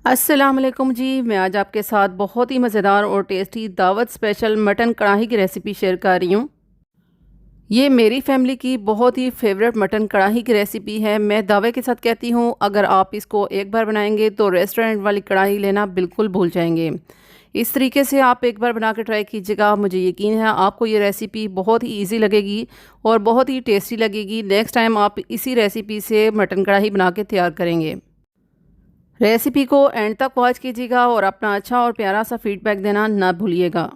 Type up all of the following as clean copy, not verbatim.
अस्सलाम वालेकुम जी। मैं आज आपके साथ बहुत ही मज़ेदार और टेस्टी दावत स्पेशल मटन कढ़ाई की रेसिपी शेयर कर रही हूँ। ये मेरी फैमिली की बहुत ही फेवरेट मटन कढ़ाई की रेसिपी है। मैं दावे के साथ कहती हूँ, अगर आप इसको एक बार बनाएंगे तो रेस्टोरेंट वाली कढ़ाई लेना बिल्कुल भूल जाएंगे। इस तरीके से आप एक बार बना के ट्राई कीजिएगा, मुझे यकीन है आपको ये रेसिपी बहुत ही ईजी लगेगी और बहुत ही टेस्टी लगेगी। नेक्स्ट टाइम आप इसी रेसिपी से मटन कढ़ाई बना के तैयार करेंगे। रेसिपी को एंड तक वॉच कीजिएगा और अपना अच्छा और प्यारा सा फीडबैक देना ना भूलिएगा।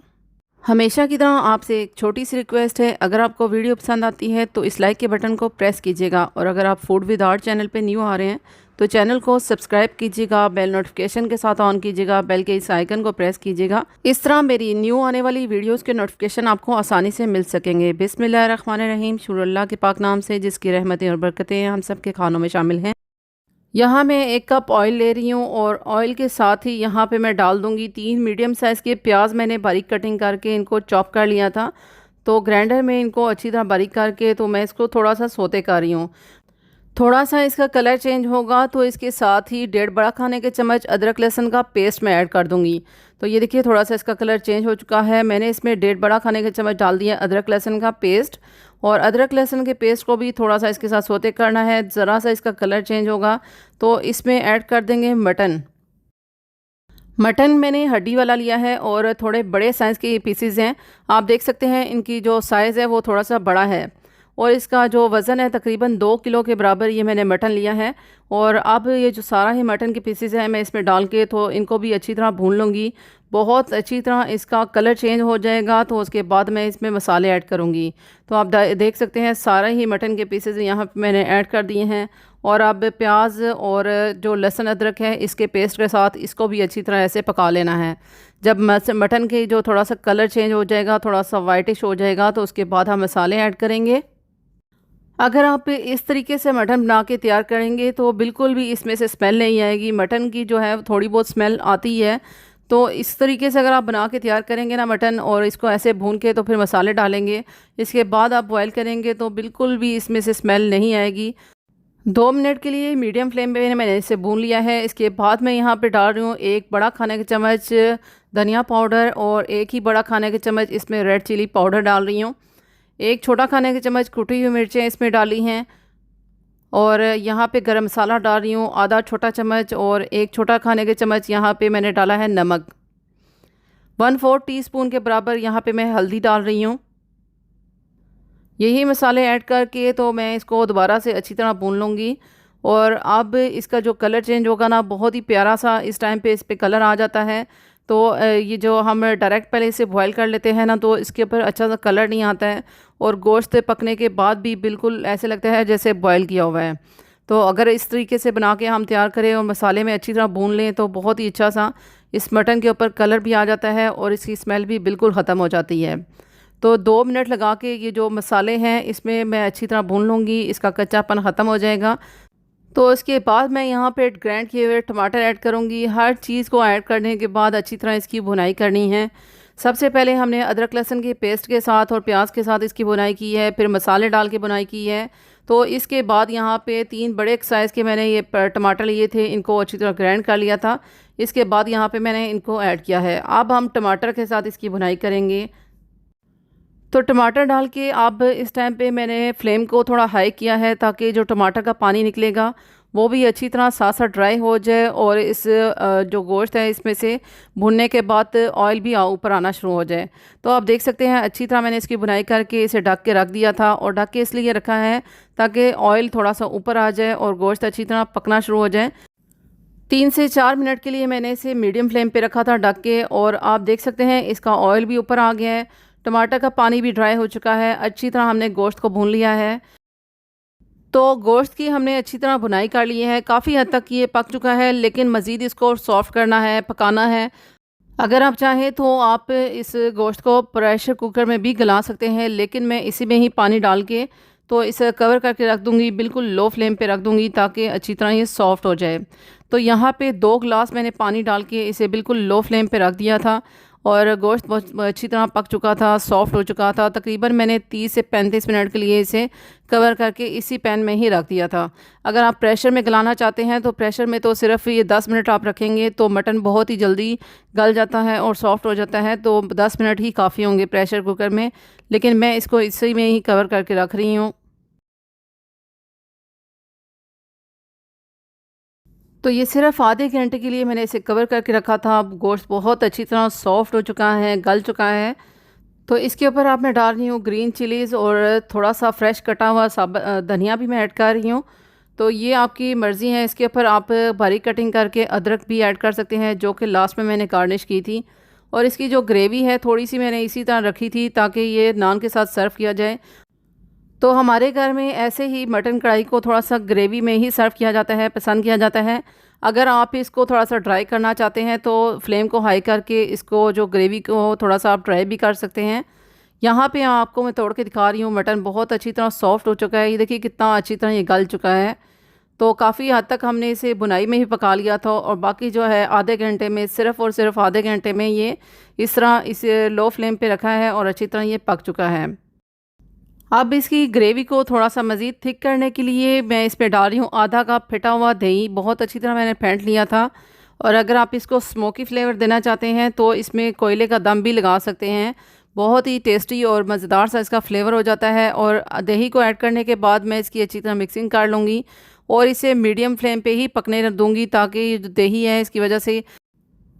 हमेशा की तरह आपसे एक छोटी सी रिक्वेस्ट है, अगर आपको वीडियो पसंद आती है तो इस लाइक के बटन को प्रेस कीजिएगा और अगर आप फूड विद आर्ट चैनल पे न्यू आ रहे हैं तो चैनल को सब्सक्राइब कीजिएगा, बेल नोटिफिकेशन के साथ ऑन कीजिएगा, बेल के इस आइकन को प्रेस कीजिएगा। इस तरह मेरी न्यू आने वाली वीडियोज़ के नोटिफिकेशन आपको आसानी से मिल सकेंगे। बिस्मिल्लाहिर्रहमानिर्रहीम, शुरू अल्लाह के पाक नाम से जिसकी रहमतें और बरकतें हम सब के खानों में शामिल हैं। यहाँ मैं 1 कप ऑयल ले रही हूँ और ऑयल के साथ ही यहाँ पे मैं डाल दूँगी 3 मीडियम साइज़ के प्याज। मैंने बारीक कटिंग करके इनको चॉप कर लिया था, तो ग्राइंडर में इनको अच्छी तरह बारीक करके तो मैं इसको थोड़ा सा सोते कर रही हूँ। थोड़ा सा इसका कलर चेंज होगा तो इसके साथ ही 1.5 बड़ा खाने के चम्मच अदरक लहसुन का पेस्ट मैं ऐड कर दूंगी। तो ये देखिए थोड़ा सा इसका कलर चेंज हो चुका है। मैंने इसमें 1.5 बड़ा खाने के चम्मच डाल दिया अदरक लहसुन का पेस्ट और अदरक लहसुन के पेस्ट को भी थोड़ा सा इसके साथ सोते करना है। ज़रा सा इसका कलर चेंज होगा तो इसमें ऐड कर देंगे मटन। मटन मैंने हड्डी वाला लिया है और थोड़े बड़े साइज़ के ये पीसीज हैं। आप देख सकते हैं इनकी जो साइज़ है वो थोड़ा सा बड़ा है और इसका जो वज़न है तकरीबन 2 किलो के बराबर ये मैंने मटन लिया है। और अब ये जो सारा ही मटन के पीसीज हैं मैं इसमें डाल के तो इनको भी अच्छी तरह भून लूँगी। बहुत अच्छी तरह इसका कलर चेंज हो जाएगा तो उसके बाद मैं इसमें मसाले ऐड करूँगी। तो आप देख सकते हैं सारा ही मटन के पीसेज यहाँ पे मैंने ऐड कर दिए हैं और अब प्याज और जो लहसुन अदरक है इसके पेस्ट के साथ इसको भी अच्छी तरह ऐसे पका लेना है। जब मटन के जो थोड़ा सा कलर चेंज हो जाएगा, थोड़ा सा वाइटिश हो जाएगा, तो उसके बाद हम मसाले ऐड करेंगे। अगर आप इस तरीके से मटन बना के तैयार करेंगे तो बिल्कुल भी इसमें से स्मेल नहीं आएगी। मटन की जो है थोड़ी बहुत स्मेल आती है, तो इस तरीके से अगर आप बना के तैयार करेंगे ना मटन और इसको ऐसे भून के तो फिर मसाले डालेंगे, इसके बाद आप बॉयल करेंगे तो बिल्कुल भी इसमें से स्मेल नहीं आएगी। 2 मिनट के लिए मीडियम फ्लेम पे मैंने इसे भून लिया है। इसके बाद मैं यहाँ पे डाल रही हूँ 1 बड़ा खाने का चम्मच धनिया पाउडर और 1 ही बड़ा खाने का चम्मच इसमें रेड चिली पाउडर डाल रही हूँ। 1 छोटा खाने का चम्मच कुटी हुई मिर्चें इसमें डाली हैं और यहाँ पे गरम मसाला डाल रही हूँ आधा छोटा चम्मच और 1 छोटा खाने का चम्मच यहाँ पे मैंने डाला है नमक। 1/4 टीस्पून के बराबर यहाँ पे मैं हल्दी डाल रही हूँ। यही मसाले ऐड करके तो मैं इसको दोबारा से अच्छी तरह भून लूँगी। और अब इसका जो कलर चेंज होगा ना, बहुत ही प्यारा सा इस टाइम पे इस पे कलर आ जाता है। तो ये जो हम डायरेक्ट पहले इसे बॉयल कर लेते हैं ना तो इसके ऊपर अच्छा सा कलर नहीं आता है और गोश्त पकने के बाद भी बिल्कुल ऐसे लगता है जैसे बॉयल किया हुआ है। तो अगर इस तरीके से बना के हम तैयार करें और मसाले में अच्छी तरह भून लें तो बहुत ही अच्छा सा इस मटन के ऊपर कलर भी आ जाता है और इसकी स्मेल भी बिल्कुल ख़त्म हो जाती है। तो 2 मिनट लगा के ये जो मसाले हैं इसमें मैं अच्छी तरह भून लूँगी, इसका कच्चापन ख़त्म हो जाएगा। तो इसके बाद मैं यहाँ पे ग्राइंड किए हुए टमाटर ऐड करूँगी। हर चीज़ को ऐड करने के बाद अच्छी तरह इसकी भुनाई करनी है। सबसे पहले हमने अदरक लहसुन के पेस्ट के साथ और प्याज के साथ इसकी भुनाई की है, फिर मसाले डाल के भुनाई की है। तो इसके बाद यहाँ पे 3 बड़े साइज़ के मैंने ये टमाटर लिए थे, इनको अच्छी तरह ग्राइंड कर लिया था। इसके बाद यहाँ पे मैंने इनको ऐड किया है। अब हम टमाटर के साथ इसकी भुनाई करेंगे। तो टमाटर डाल के अब इस टाइम पे मैंने फ्लेम को थोड़ा हाई किया है ताकि जो टमाटर का पानी निकलेगा वो भी अच्छी तरह साथ साथ ड्राई हो जाए और इस जो गोश्त है इसमें से भुनने के बाद ऑयल भी ऊपर आना शुरू हो जाए। तो आप देख सकते हैं अच्छी तरह मैंने इसकी बुनाई करके इसे ढक के रख दिया था और ढक के इसलिए रखा है ताकि ऑयल थोड़ा सा ऊपर आ जाए और गोश्त अच्छी तरह पकना शुरू हो जाए। 3 से 4 मिनट के लिए मैंने इसे मीडियम फ्लेम पे रखा था ढक के और आप देख सकते हैं इसका ऑयल भी ऊपर आ गया है, टमाटर का पानी भी ड्राई हो चुका है। अच्छी तरह हमने गोश्त को भून लिया है। तो गोश्त की हमने अच्छी तरह भुनाई कर ली है, काफ़ी हद तक ये पक चुका है, लेकिन मज़ीद इसको सॉफ़्ट करना है, पकाना है। अगर आप चाहें तो आप इस गोश्त को प्रेशर कुकर में भी गला सकते हैं, लेकिन मैं इसी में ही पानी डाल के तो इसे कवर करके रख दूंगी, बिल्कुल लो फ्लेम पे रख दूंगी ताकि अच्छी तरह ये सॉफ़्ट हो जाए। तो यहाँ पे 2 गिलास मैंने पानी डाल के इसे बिल्कुल लो फ्लेम पे रख दिया था और गोश्त बहुत अच्छी तरह पक चुका था, सॉफ्ट हो चुका था। तकरीबन मैंने 30 से 35 मिनट के लिए इसे कवर करके इसी पैन में ही रख दिया था। अगर आप प्रेशर में गलाना चाहते हैं तो प्रेशर में तो सिर्फ ये 10 मिनट आप रखेंगे तो मटन बहुत ही जल्दी गल जाता है और सॉफ्ट हो जाता है, तो 10 मिनट ही काफ़ी होंगे प्रेशर कुकर में। लेकिन मैं इसको इसी में ही कवर करके रख रही हूँ। तो ये सिर्फ आधे घंटे के लिए मैंने इसे कवर करके रखा था। अब गोश्त बहुत अच्छी तरह सॉफ्ट हो चुका है, गल चुका है। तो इसके ऊपर आप मैं डाल रही हूँ ग्रीन चिलीज़ और थोड़ा सा फ्रेश कटा हुआ धनिया भी मैं ऐड कर रही हूँ। तो ये आपकी मर्ज़ी है। इसके ऊपर आप बारीक कटिंग करके अदरक भी ऐड कर सकते हैं, जो कि लास्ट में मैंने गार्निश की थी। और इसकी जो ग्रेवी है थोड़ी सी मैंने इसी तरह रखी थी ताकि ये नान के साथ सर्व किया जाए। तो हमारे घर में ऐसे ही मटन कढ़ाई को थोड़ा सा ग्रेवी में ही सर्व किया जाता है, पसंद किया जाता है। अगर आप इसको थोड़ा सा ड्राई करना चाहते हैं तो फ्लेम को हाई करके इसको जो ग्रेवी को थोड़ा सा आप ड्राई भी कर सकते हैं। यहाँ पे आपको मैं तोड़ के दिखा रही हूँ, मटन बहुत अच्छी तरह सॉफ्ट हो चुका है। ये देखिए कितना अच्छी तरह ये गल चुका है। तो काफ़ी हद तक हमने इसे बुनाई में ही पका लिया था और बाकी जो है आधे घंटे में, सिर्फ़ और सिर्फ आधे घंटे में ये इस तरह इसे लो फ्लेम पे रखा है और अच्छी तरह ये पक चुका है। अब इसकी ग्रेवी को थोड़ा सा मज़ीद थिक करने के लिए मैं इस पे डाल रही हूँ आधा कप फिटा हुआ दही। बहुत अच्छी तरह मैंने फेंट लिया था। और अगर आप इसको स्मोकी फ्लेवर देना चाहते हैं तो इसमें कोयले का दम भी लगा सकते हैं। बहुत ही टेस्टी और मज़ेदार सा इसका फ्लेवर हो जाता है। और दही को ऐड करने के बाद मैं इसकी अच्छी तरह मिक्सिंग कर लूँगी और इसे मीडियम फ्लेम पे ही पकने दूँगी, ताकि जो दही है इसकी वजह से,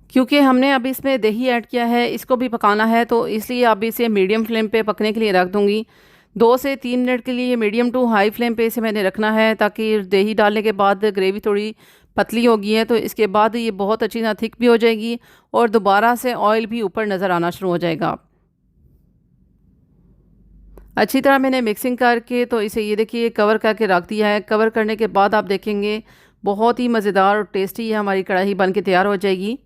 क्योंकि हमने अभी इसमें दही ऐड किया है, इसको भी पकाना है, तो इसलिए अब इसे मीडियम फ्लेम पे पकने के लिए रख दूँगी। 2 से 3 मिनट के लिए मीडियम टू हाई फ्लेम पे इसे मैंने रखना है, ताकि दही डालने के बाद ग्रेवी थोड़ी पतली होगी है तो इसके बाद ये बहुत अच्छी तरह थिक भी हो जाएगी और दोबारा से ऑयल भी ऊपर नज़र आना शुरू हो जाएगा। अच्छी तरह मैंने मिक्सिंग करके तो इसे ये देखिए कवर करके रख दिया है। कवर करने के बाद आप देखेंगे बहुत ही मज़ेदार और टेस्टी ये हमारी कढ़ाई बन के तैयार हो जाएगी।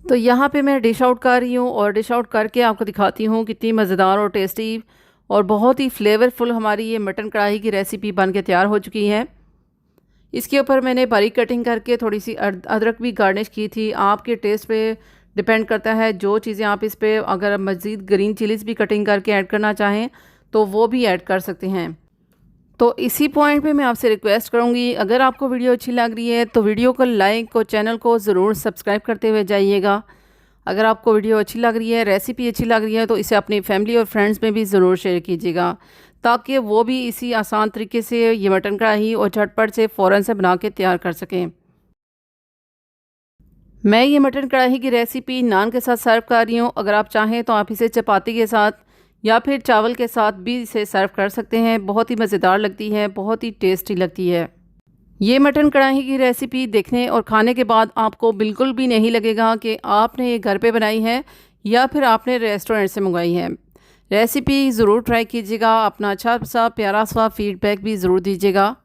तो यहाँ पे मैं डिश आउट कर रही हूँ और डिश आउट करके आपको दिखाती हूँ कितनी मज़ेदार और टेस्टी और बहुत ही फ्लेवरफुल हमारी ये मटन कढ़ाई की रेसिपी बन के तैयार हो चुकी है। इसके ऊपर मैंने बारीक कटिंग करके थोड़ी सी अदरक भी गार्निश की थी। आपके टेस्ट पे डिपेंड करता है, जो चीज़ें आप इस पे अगर मज़ीद ग्रीन चिलीज़ भी कटिंग करके ऐड करना चाहें तो वो भी ऐड कर सकते हैं। तो इसी पॉइंट पे मैं आपसे रिक्वेस्ट करूँगी, अगर आपको वीडियो अच्छी लग रही है तो वीडियो को लाइक और चैनल को ज़रूर सब्सक्राइब करते हुए जाइएगा। अगर आपको वीडियो अच्छी लग रही है, रेसिपी अच्छी लग रही है, तो इसे अपनी फैमिली और फ्रेंड्स में भी ज़रूर शेयर कीजिएगा, ताकि वो भी इसी आसान तरीके से ये मटन कढ़ाई और झटपट से फ़ौरन से बना के तैयार कर सकें। मैं ये मटन कढ़ाई की रेसिपी नान के साथ सर्व कर रही हूँ। अगर आप चाहें तो आप इसे चपाती के साथ या फिर चावल के साथ भी इसे सर्व कर सकते हैं। बहुत ही मज़ेदार लगती है, बहुत ही टेस्टी लगती है। ये मटन कढ़ाई की रेसिपी देखने और खाने के बाद आपको बिल्कुल भी नहीं लगेगा कि आपने ये घर पे बनाई है या फिर आपने रेस्टोरेंट से मंगवाई है। रेसिपी ज़रूर ट्राई कीजिएगा, अपना अच्छा सा प्यारा सा फीडबैक भी ज़रूर दीजिएगा।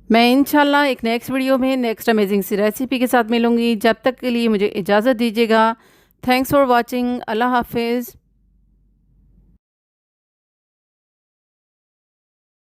मैं इंशाल्लाह एक नेक्स्ट वीडियो में नेक्स्ट अमेजिंग सी रेसिपी के साथ मिलूँगी। जब तक के लिए मुझे इजाज़त दीजिएगा। Thanks for watching. अल्लाह हाफिज़।